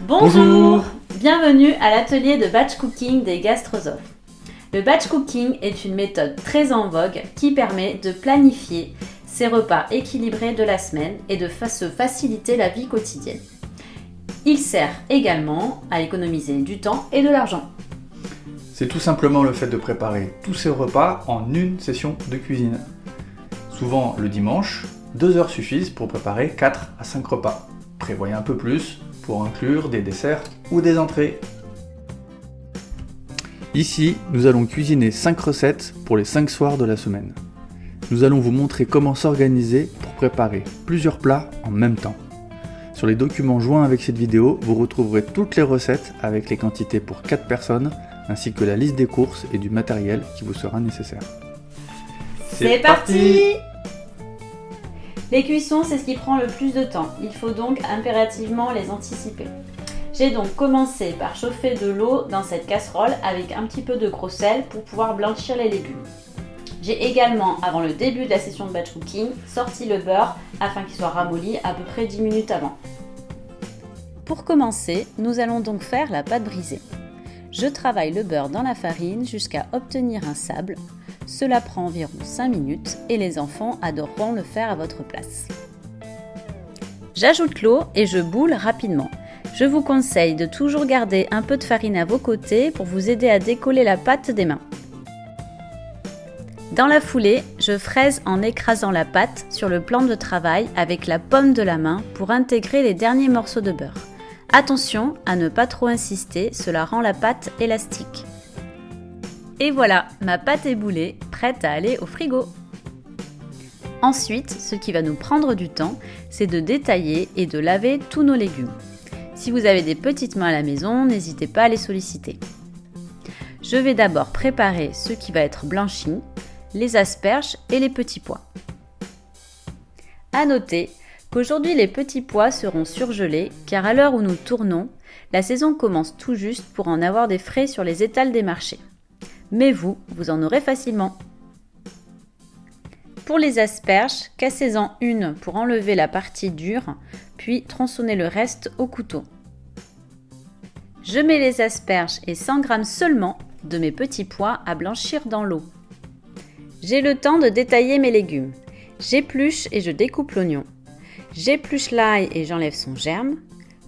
Bonjour. Bienvenue à l'atelier de batch cooking des gastrosophes. Le batch cooking est une méthode très en vogue qui permet de planifier ses repas équilibrés de la semaine et de se faciliter la vie quotidienne. Il sert également à économiser du temps et de l'argent. C'est tout simplement le fait de préparer tous ces repas en une session de cuisine. Souvent le dimanche, 2 heures suffisent pour préparer 4 à 5 repas. Prévoyez un peu plus pour inclure des desserts ou des entrées. Ici, nous allons cuisiner 5 recettes pour les 5 soirs de la semaine. Nous allons vous montrer comment s'organiser pour préparer plusieurs plats en même temps. Sur les documents joints avec cette vidéo, vous retrouverez toutes les recettes avec les quantités pour 4 personnes, ainsi que la liste des courses et du matériel qui vous sera nécessaire. C'est parti! Les cuissons, c'est ce qui prend le plus de temps. Il faut donc impérativement les anticiper. J'ai donc commencé par chauffer de l'eau dans cette casserole avec un petit peu de gros sel pour pouvoir blanchir les légumes. J'ai également, avant le début de la session de batch cooking, sorti le beurre afin qu'il soit ramolli à peu près 10 minutes avant. Pour commencer, nous allons donc faire la pâte brisée. Je travaille le beurre dans la farine jusqu'à obtenir un sable. Cela prend environ 5 minutes et les enfants adoreront le faire à votre place. J'ajoute l'eau et je boule rapidement. Je vous conseille de toujours garder un peu de farine à vos côtés pour vous aider à décoller la pâte des mains. Dans la foulée, je fraise en écrasant la pâte sur le plan de travail avec la paume de la main pour intégrer les derniers morceaux de beurre. Attention à ne pas trop insister, cela rend la pâte élastique. Et voilà, ma pâte est boulée, prête à aller au frigo. Ensuite, ce qui va nous prendre du temps, c'est de détailler et de laver tous nos légumes. Si vous avez des petites mains à la maison, n'hésitez pas à les solliciter. Je vais d'abord préparer ce qui va être blanchi, les asperges et les petits pois. À noter qu'aujourd'hui les petits pois seront surgelés car à l'heure où nous tournons, la saison commence tout juste pour en avoir des frais sur les étals des marchés. Mais vous en aurez facilement. Pour les asperges, cassez-en une pour enlever la partie dure, puis tronçonnez le reste au couteau. Je mets les asperges et 100 g seulement de mes petits pois à blanchir dans l'eau. J'ai le temps de détailler mes légumes. J'épluche et je découpe l'oignon. J'épluche l'ail et j'enlève son germe.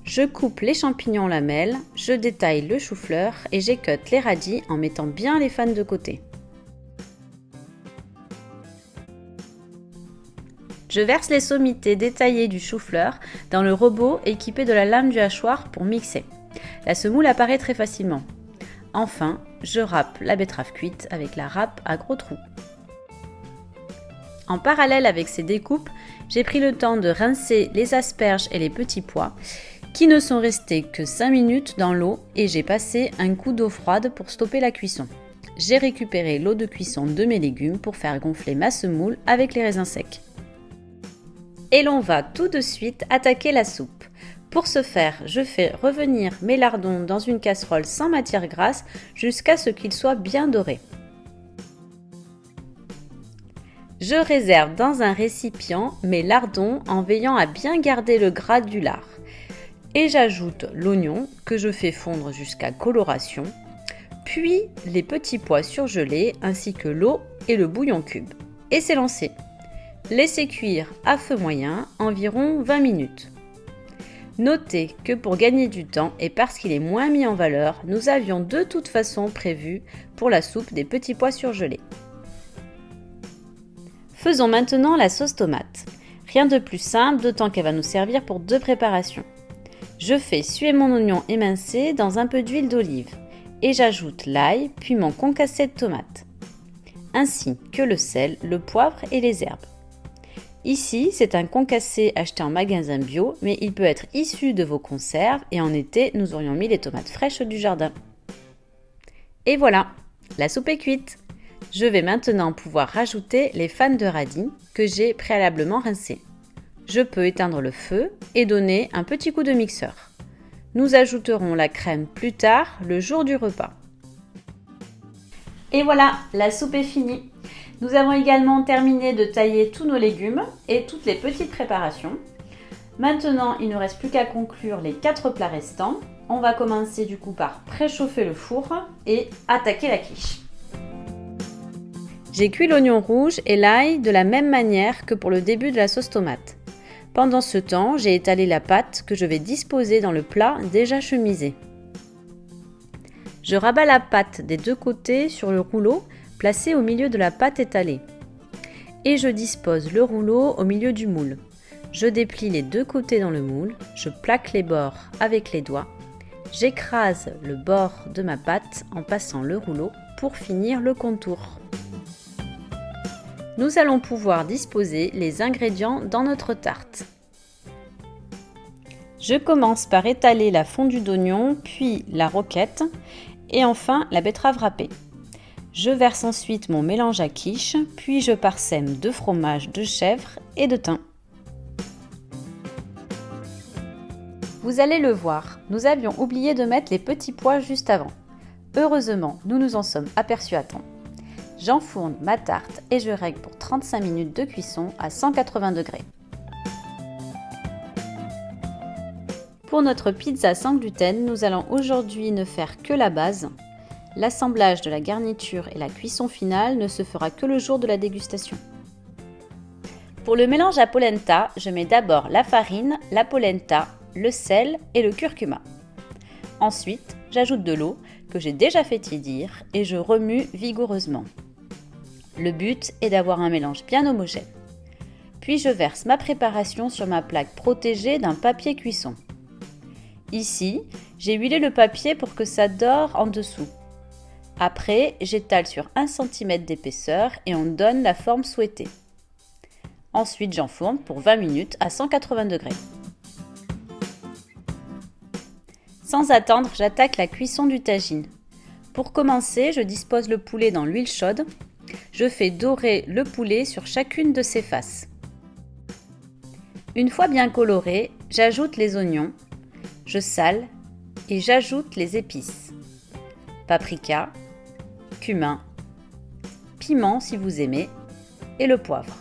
Je coupe les champignons en lamelles, je détaille le chou-fleur et j'écote les radis en mettant bien les fans de côté. Je verse les sommités détaillées du chou-fleur dans le robot équipé de la lame du hachoir pour mixer. La semoule apparaît très facilement. Enfin, je râpe la betterave cuite avec la râpe à gros trous. En parallèle avec ces découpes, j'ai pris le temps de rincer les asperges et les petits pois qui ne sont restés que 5 minutes dans l'eau et j'ai passé un coup d'eau froide pour stopper la cuisson. J'ai récupéré l'eau de cuisson de mes légumes pour faire gonfler ma semoule avec les raisins secs. Et l'on va tout de suite attaquer la soupe. Pour ce faire, je fais revenir mes lardons dans une casserole sans matière grasse jusqu'à ce qu'ils soient bien dorés. Je réserve dans un récipient mes lardons en veillant à bien garder le gras du lard. Et j'ajoute l'oignon que je fais fondre jusqu'à coloration, puis les petits pois surgelés ainsi que l'eau et le bouillon cube. Et c'est lancé. Laissez cuire à feu moyen environ 20 minutes. Notez que pour gagner du temps et parce qu'il est moins mis en valeur, nous avions de toute façon prévu pour la soupe des petits pois surgelés. Faisons maintenant la sauce tomate. Rien de plus simple, d'autant qu'elle va nous servir pour 2 préparations. Je fais suer mon oignon émincé dans un peu d'huile d'olive et j'ajoute l'ail puis mon concassé de tomates, ainsi que le sel, le poivre et les herbes. Ici, c'est un concassé acheté en magasin bio, mais il peut être issu de vos conserves et en été, nous aurions mis les tomates fraîches du jardin. Et voilà, la soupe est cuite. Je vais maintenant pouvoir rajouter les fans de radis que j'ai préalablement rincés. Je peux éteindre le feu et donner un petit coup de mixeur. Nous ajouterons la crème plus tard, le jour du repas. Et voilà, la soupe est finie. Nous avons également terminé de tailler tous nos légumes et toutes les petites préparations. Maintenant, il ne reste plus qu'à conclure les 4 plats restants. On va commencer du coup par préchauffer le four et attaquer la quiche. J'ai cuit l'oignon rouge et l'ail de la même manière que pour le début de la sauce tomate. Pendant ce temps, j'ai étalé la pâte que je vais disposer dans le plat déjà chemisé. Je rabats la pâte des 2 côtés sur le rouleau placé au milieu de la pâte étalée. Et je dispose le rouleau au milieu du moule. Je déplie les 2 côtés dans le moule, je plaque les bords avec les doigts. J'écrase le bord de ma pâte en passant le rouleau pour finir le contour. Nous allons pouvoir disposer les ingrédients dans notre tarte. Je commence par étaler la fondue d'oignon, puis la roquette et enfin la betterave râpée. Je verse ensuite mon mélange à quiche, puis je parsème de fromage de chèvre et de thym. Vous allez le voir, nous avions oublié de mettre les petits pois juste avant. Heureusement, nous nous en sommes aperçus à temps. J'enfourne ma tarte et je règle pour 35 minutes de cuisson à 180 degrés. Pour notre pizza sans gluten, nous allons aujourd'hui ne faire que la base. L'assemblage de la garniture et la cuisson finale ne se fera que le jour de la dégustation. Pour le mélange à polenta, je mets d'abord la farine, la polenta, le sel et le curcuma. Ensuite, j'ajoute de l'eau que j'ai déjà fait tiédir et je remue vigoureusement. Le but est d'avoir un mélange bien homogène. Puis je verse ma préparation sur ma plaque protégée d'un papier cuisson. Ici, j'ai huilé le papier pour que ça dore en dessous. Après, j'étale sur 1 cm d'épaisseur et on donne la forme souhaitée. Ensuite, j'enfourne pour 20 minutes à 180 degrés. Sans attendre, j'attaque la cuisson du tagine. Pour commencer, je dispose le poulet dans l'huile chaude. Je fais dorer le poulet sur chacune de ses faces. Une fois bien coloré, j'ajoute les oignons, je sale et j'ajoute les épices. Paprika, cumin, piment si vous aimez et le poivre.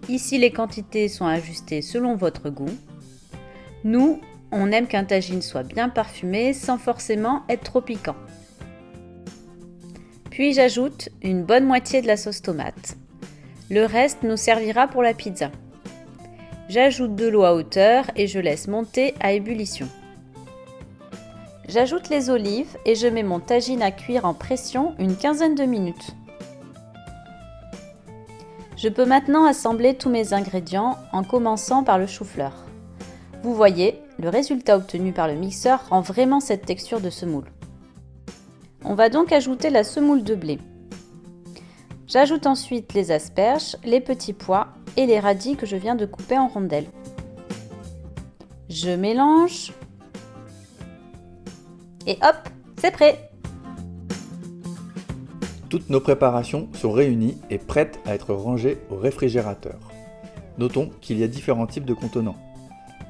Ici, les quantités sont ajustées selon votre goût. Nous, on aime qu'un tagine soit bien parfumé sans forcément être trop piquant. Puis j'ajoute une bonne moitié de la sauce tomate. Le reste nous servira pour la pizza. J'ajoute de l'eau à hauteur et je laisse monter à ébullition. J'ajoute les olives et je mets mon tagine à cuire en pression une quinzaine de minutes. Je peux maintenant assembler tous mes ingrédients en commençant par le chou-fleur. Vous voyez, le résultat obtenu par le mixeur rend vraiment cette texture de semoule. On va donc ajouter la semoule de blé. J'ajoute ensuite les asperges, les petits pois et les radis que je viens de couper en rondelles. Je mélange et hop, c'est prêt! Toutes nos préparations sont réunies et prêtes à être rangées au réfrigérateur. Notons qu'il y a différents types de contenants.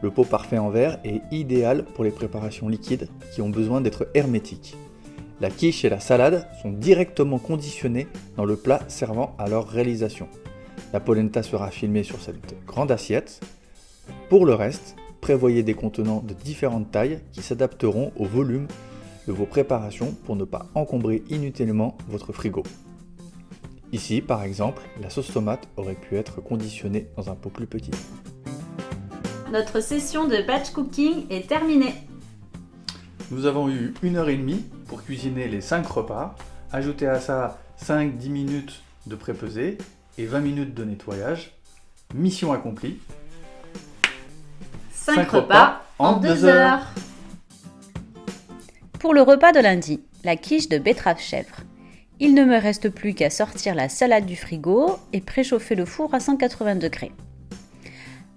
Le pot parfait en verre est idéal pour les préparations liquides qui ont besoin d'être hermétiques. La quiche et la salade sont directement conditionnées dans le plat servant à leur réalisation. La polenta sera filmée sur cette grande assiette. Pour le reste, prévoyez des contenants de différentes tailles qui s'adapteront au volume de vos préparations pour ne pas encombrer inutilement votre frigo. Ici, par exemple, la sauce tomate aurait pu être conditionnée dans un pot plus petit. Notre session de batch cooking est terminée. Nous avons eu 1h30 pour cuisiner les 5 repas. Ajoutez à ça 5-10 minutes de pré-pesée et 20 minutes de nettoyage. Mission accomplie. 5 repas en 2 heures. Pour le repas de lundi, la quiche de betterave chèvre. Il ne me reste plus qu'à sortir la salade du frigo et préchauffer le four à 180 degrés.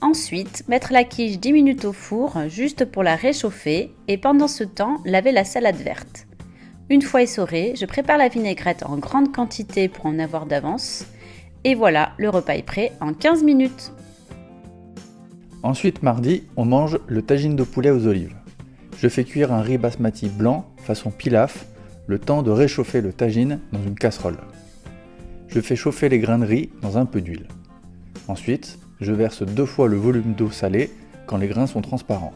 Ensuite, mettre la quiche 10 minutes au four juste pour la réchauffer et pendant ce temps, laver la salade verte. Une fois essorée, je prépare la vinaigrette en grande quantité pour en avoir d'avance. Et voilà, le repas est prêt en 15 minutes. Ensuite, mardi, on mange le tagine de poulet aux olives. Je fais cuire un riz basmati blanc façon pilaf, le temps de réchauffer le tagine dans une casserole. Je fais chauffer les grains de riz dans un peu d'huile. Ensuite, Je verse 2 fois le volume d'eau salée quand les grains sont transparents.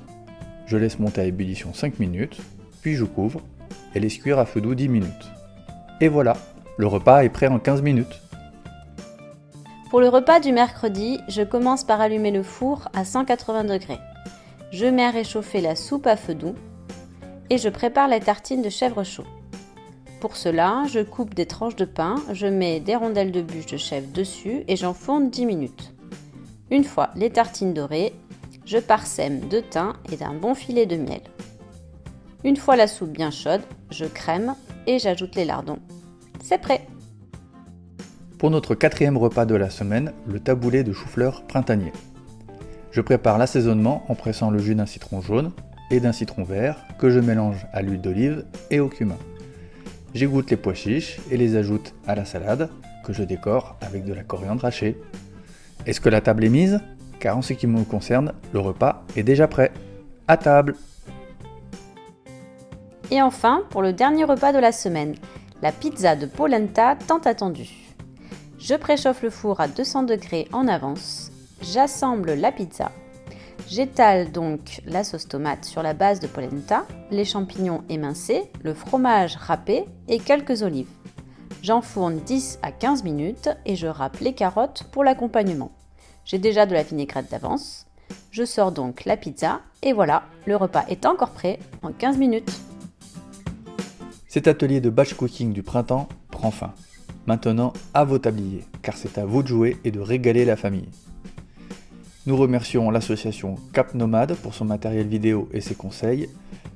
Je laisse monter à ébullition 5 minutes, puis je couvre et laisse cuire à feu doux 10 minutes. Et voilà, le repas est prêt en 15 minutes. Pour le repas du mercredi, je commence par allumer le four à 180 degrés. Je mets à réchauffer la soupe à feu doux et je prépare les tartines de chèvre chaud. Pour cela, je coupe des tranches de pain, je mets des rondelles de bûche de chèvre dessus et j'enfourne 10 minutes. Une fois les tartines dorées, je parsème de thym et d'un bon filet de miel. Une fois la soupe bien chaude, je crème et j'ajoute les lardons. C'est prêt! Pour notre 4e repas de la semaine, le taboulé de chou-fleur printanier. Je prépare l'assaisonnement en pressant le jus d'un citron jaune et d'un citron vert que je mélange à l'huile d'olive et au cumin. J'égoutte les pois chiches et les ajoute à la salade que je décore avec de la coriandre hachée. Est-ce que la table est mise? Car en ce qui me concerne, le repas est déjà prêt. À table! Et enfin, pour le dernier repas de la semaine, la pizza de polenta tant attendue. Je préchauffe le four à 200 degrés en avance, j'assemble la pizza, j'étale donc la sauce tomate sur la base de polenta, les champignons émincés, le fromage râpé et quelques olives. J'enfourne 10 à 15 minutes et je râpe les carottes pour l'accompagnement. J'ai déjà de la vinaigrette d'avance. Je sors donc la pizza et voilà, le repas est encore prêt en 15 minutes. Cet atelier de batch cooking du printemps prend fin. Maintenant, à vos tabliers, car c'est à vous de jouer et de régaler la famille. Nous remercions l'association Cap Nomade pour son matériel vidéo et ses conseils,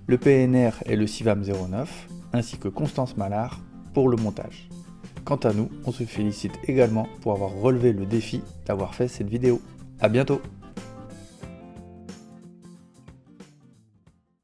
le PNR et le CIVAM 09, ainsi que Constance Mallard pour le montage. Quant à nous, on se félicite également pour avoir relevé le défi d'avoir fait cette vidéo. À bientôt!